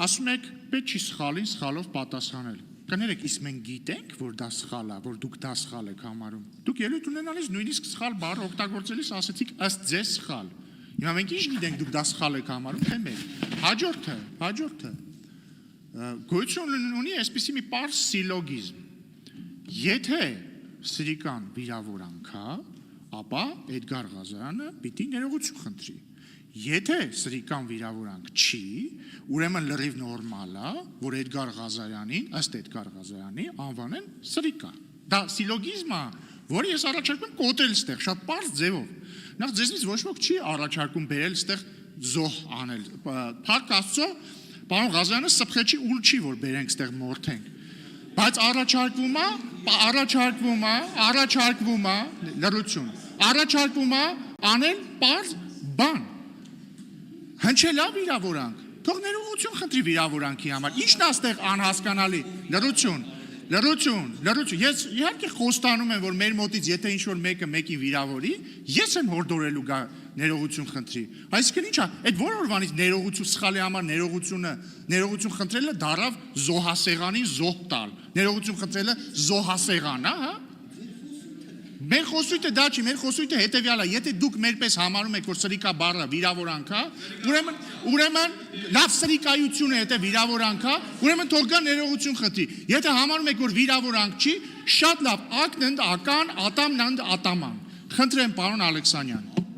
Ասում եք, պետք չի սխալին սխալով պատասխանել։ Կներեք, իսկ մենք գիտենք, որ դա սխալ է, որ դուք դա սխալ եք համարում։ Դուք ելույթ ունենալիս նույնիսկ սխալ բառ օգտագործելիս ասեցիք ըստ ձեզ սխալ։ Հիմա մենք ինչ գիտենք, դուք դա սխալ եք համարում, թե մեր։ Հաջորդը։ Գոյություն ունի այսպիսի մի պարզ սիլոգիզմ։ Եթե սրիկան վիրավորանք է, ապա Էդգար Ղազարյանը պիտի ներողություն խնդրի։ Եթե սրիկան վիրավորանք չի, ուրեմն լրիվ նորմալ է, որ Էդգար Ղազարյանին, ըստ Էդգար Ղազարյանի, անվանեն սրիկա։ Դա սիլոգիզմ է, որը ես առաջարկում եմ կոտրել ստեղ, շատ պարզ ձևով։ Նախ ձեզնից ոչ ոք չի առաջարկում բերել ստեղ զոհ անել։ Փառք Աստծո, պարոն Ղազարյանը սփխեցի ուլ չի, որ բերենք ստեղ մորթենք։ Բայց առաջարկվում է լրություն։ Առաջարկվում է անել պարզ բան։ Հնչելա վիրավորանք, թող ներողություն խնդրի վիրավորանքի համար, ինչն է այստեղ անհասկանալի, լրություն, ես իհարկե խոստանում եմ, որ մեր մոտից եթե ինչ-որ մեկը մեկին վիրավորի, ես եմ հորդորելու գա ներողություն խնդրի, այսինքն ինչ է, այդ որ օրվանից ներողություն սխալի համար ներողություն խնդրելը դարավ զոհասեղանին զոհ տալ, ներողություն խնդրելը զոհասեղան, հա? Մեր խոսույթը դա չի, մեր խոսույթը հետևյալ է, եթե դուք մերպես համարում եք, որ սրիկա բառը վիրավորանք է, ուրեմն լավ սրիկայություն է, եթե վիրավորանք է, ուրեմն թող գա ներողություն խնդրի։ Եթե համարում եք, որ վիրավորանք չի, շատ լավ, ակնընդ ական, ատամնընդ ատաման։ Խնդրեմ, պարոն Ալեքսանյան,